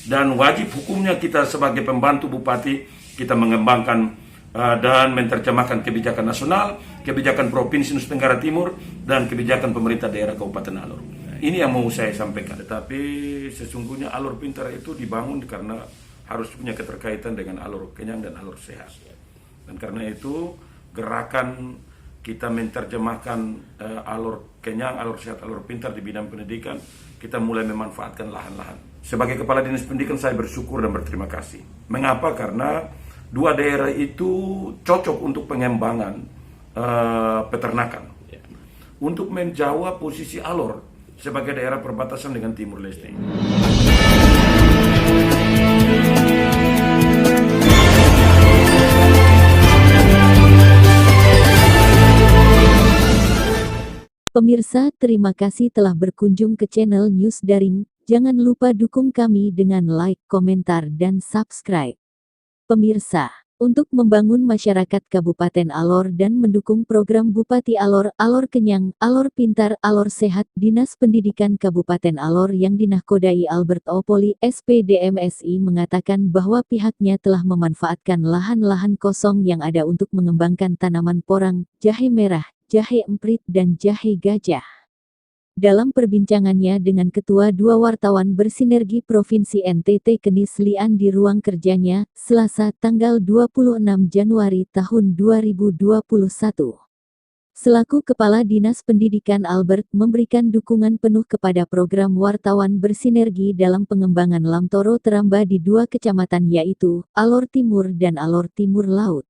dan wajib hukumnya kita sebagai pembantu bupati kita mengembangkan dan menerjemahkan kebijakan nasional, kebijakan Provinsi Nusa Tenggara Timur, dan kebijakan pemerintah daerah Kabupaten Alor. Ini yang mau saya sampaikan. Tetapi sesungguhnya Alor Pintar itu dibangun karena harus punya keterkaitan dengan Alor Kenyang dan Alor Sehat. Dan karena itu gerakan kita menerjemahkan Alor Kenyang, Alor Sehat, Alor Pintar di bidang pendidikan, kita mulai memanfaatkan lahan-lahan. Sebagai Kepala Dinas Pendidikan saya bersyukur dan berterima kasih. Mengapa? Karena dua daerah itu cocok untuk pengembangan peternakan. Untuk menjawab posisi Alor sebagai daerah perbatasan dengan Timur Leste. Pemirsa, terima kasih telah berkunjung ke channel News Daring. Jangan lupa dukung kami dengan like, komentar, dan subscribe. Pemirsa, untuk membangun masyarakat Kabupaten Alor dan mendukung program Bupati Alor, Alor Kenyang, Alor Pintar, Alor Sehat, Dinas Pendidikan Kabupaten Alor yang dinahkodai Albert Opoli, SPDMSI mengatakan bahwa pihaknya telah memanfaatkan lahan-lahan kosong yang ada untuk mengembangkan tanaman porang, jahe merah, jahe emprit, dan jahe gajah. Dalam perbincangannya dengan Ketua Dua Wartawan Bersinergi Provinsi NTT Kenis Lian di ruang kerjanya, Selasa tanggal 26 Januari tahun 2021. Selaku Kepala Dinas Pendidikan Albert memberikan dukungan penuh kepada program wartawan bersinergi dalam pengembangan Lamtoro Teramba di dua kecamatan yaitu Alor Timur dan Alor Timur Laut.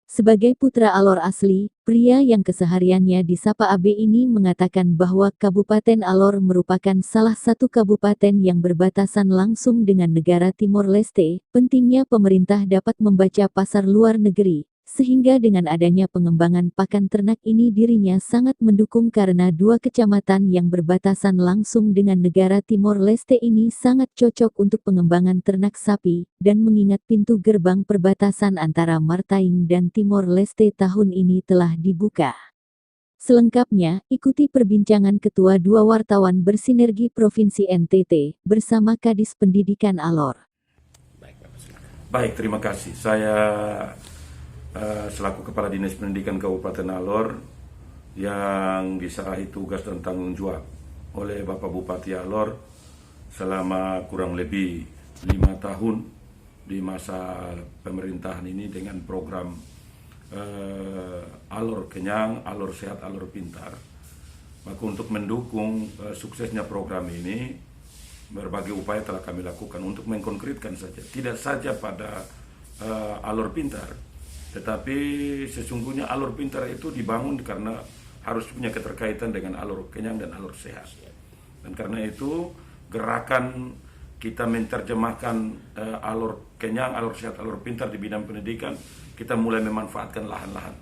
Sebagai putra Alor asli, pria yang kesehariannya disapa AB ini mengatakan bahwa Kabupaten Alor merupakan salah satu kabupaten yang berbatasan langsung dengan negara Timor Leste. Pentingnya pemerintah dapat membaca pasar luar negeri, sehingga dengan adanya pengembangan pakan ternak ini dirinya sangat mendukung karena dua kecamatan yang berbatasan langsung dengan negara Timor Leste ini sangat cocok untuk pengembangan ternak sapi, dan mengingat pintu gerbang perbatasan antara Martaing dan Timor Leste tahun ini telah dibuka. Selengkapnya, ikuti perbincangan Ketua Dua Wartawan Bersinergi Provinsi NTT bersama Kadis Pendidikan Alor. Baik, terima kasih. Saya selaku Kepala Dinas Pendidikan Kabupaten Alor yang diserahi tugas dan tanggung jawab oleh Bapak Bupati Alor selama kurang lebih 5 tahun di masa pemerintahan ini dengan program Alor Kenyang, Alor Sehat, Alor Pintar. Maka untuk mendukung suksesnya program ini, berbagai upaya telah kami lakukan untuk mengkonkretkan saja, tidak saja pada Alor Pintar, tetapi sesungguhnya Alor Pintar itu dibangun karena harus punya keterkaitan dengan Alor Kenyang dan Alor Sehat. Dan karena itu gerakan kita menerjemahkan Alor Kenyang, Alor Sehat, Alor Pintar di bidang pendidikan, kita mulai memanfaatkan lahan-lahan.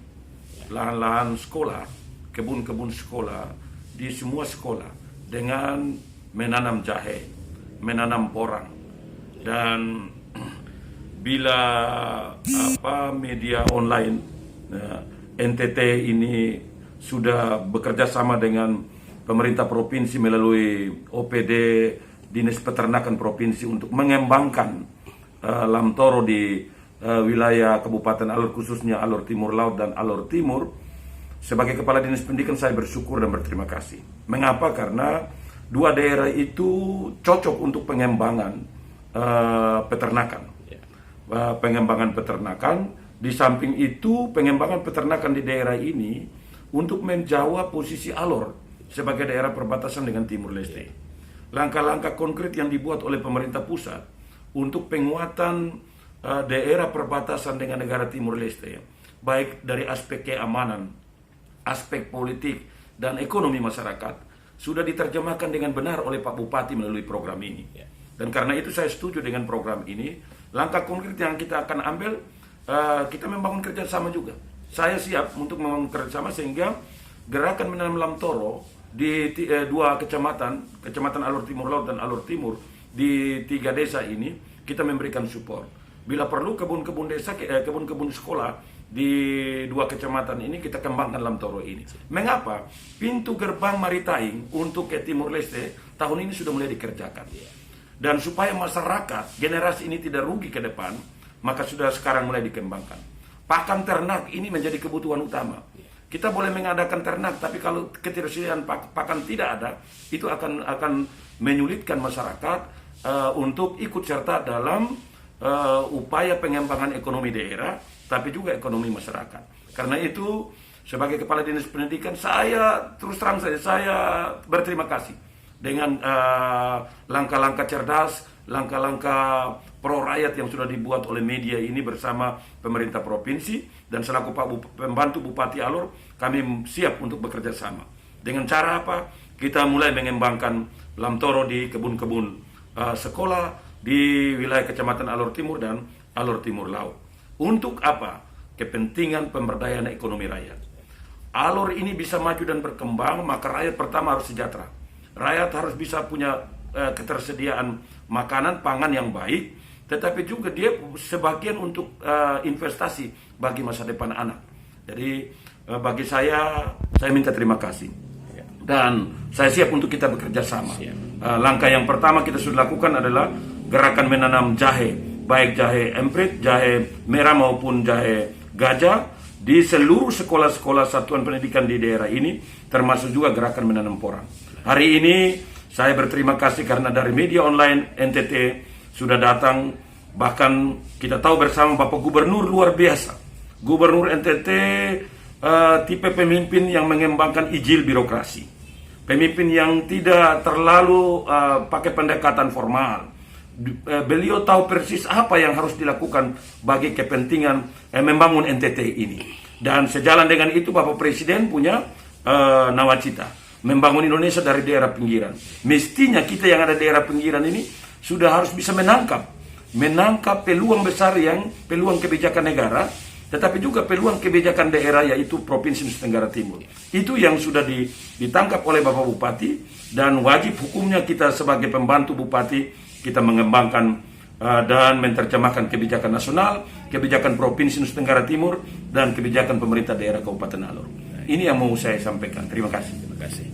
Lahan-lahan sekolah, kebun-kebun sekolah, di semua sekolah dengan menanam jahe, menanam porang. Dan bila media online NTT ini sudah bekerja sama dengan pemerintah provinsi melalui OPD Dinas Peternakan Provinsi untuk mengembangkan Lamtoro di wilayah Kabupaten Alor, khususnya Alor Timur Laut dan Alor Timur. Sebagai Kepala Dinas Pendidikan saya bersyukur dan berterima kasih. Mengapa? Karena dua daerah itu cocok untuk pengembangan peternakan. Pengembangan peternakan, di samping itu pengembangan peternakan di daerah ini untuk menjawab posisi Alor sebagai daerah perbatasan dengan Timur Leste. Langkah-langkah konkret yang dibuat oleh pemerintah pusat untuk penguatan daerah perbatasan dengan negara Timur Leste, baik dari aspek keamanan, aspek politik, dan ekonomi masyarakat, sudah diterjemahkan dengan benar oleh Pak Bupati melalui program ini. Dan karena itu saya setuju dengan program ini. Langkah konkret yang kita akan ambil, kita membangun kerjasama juga. Saya siap untuk membangun kerjasama sehingga gerakan menanam Lamtoro di dua kecamatan, Kecamatan Alor Timur Laut dan Alor Timur, di 3 desa ini, kita memberikan support. Bila perlu kebun-kebun desa, kebun-kebun sekolah di 2 kecamatan ini kita kembangkan Lamtoro ini. Mengapa? Pintu gerbang Maritaing untuk ke Timur Leste tahun ini sudah mulai dikerjakan. Dan supaya masyarakat, generasi ini tidak rugi ke depan, maka sudah sekarang mulai dikembangkan. Pakan ternak ini menjadi kebutuhan utama. Kita boleh mengadakan ternak, tapi kalau ketersediaan pakan tidak ada, itu akan menyulitkan masyarakat untuk ikut serta dalam upaya pengembangan ekonomi daerah, tapi juga ekonomi masyarakat. Karena itu, sebagai Kepala Dinas Pendidikan, saya terus terang saja, saya berterima kasih dengan langkah-langkah cerdas, langkah-langkah pro rakyat yang sudah dibuat oleh media ini bersama pemerintah provinsi, dan selaku pembantu Bupati Alor, kami siap untuk bekerja sama. Dengan cara apa? Kita mulai mengembangkan lamtoro di kebun-kebun sekolah di wilayah Kecamatan Alor Timur dan Alor Timur Laut. Untuk apa? Kepentingan pemberdayaan ekonomi rakyat. Alor ini bisa maju dan berkembang, maka rakyat pertama harus sejahtera. Rakyat harus bisa punya ketersediaan makanan, pangan yang baik, tetapi juga dia sebagian untuk investasi bagi masa depan anak. Jadi bagi saya minta terima kasih. Dan saya siap untuk kita bekerja sama. Langkah yang pertama kita sudah lakukan adalah gerakan menanam jahe, baik jahe emprit, jahe merah maupun jahe gajah, di seluruh sekolah-sekolah satuan pendidikan di daerah ini, termasuk juga gerakan menanam porang. Hari ini saya berterima kasih karena dari media online NTT sudah datang, bahkan kita tahu bersama Bapak Gubernur luar biasa. Gubernur NTT tipe pemimpin yang mengembangkan ijil birokrasi, pemimpin yang tidak terlalu pakai pendekatan formal. Beliau tahu persis apa yang harus dilakukan bagi kepentingan membangun NTT ini. Dan sejalan dengan itu Bapak Presiden punya nawacita membangun Indonesia dari daerah pinggiran. Mestinya kita yang ada daerah pinggiran ini sudah harus bisa menangkap peluang besar, yang peluang kebijakan negara, tetapi juga peluang kebijakan daerah, yaitu Provinsi Nusa Tenggara Timur. Itu yang sudah ditangkap oleh Bapak Bupati, dan wajib hukumnya kita sebagai pembantu Bupati, kita mengembangkan dan menerjemahkan kebijakan nasional, kebijakan Provinsi Nusa Tenggara Timur, dan kebijakan pemerintah daerah Kabupaten Alor. Ini yang mau saya sampaikan. Terima kasih. Terima kasih.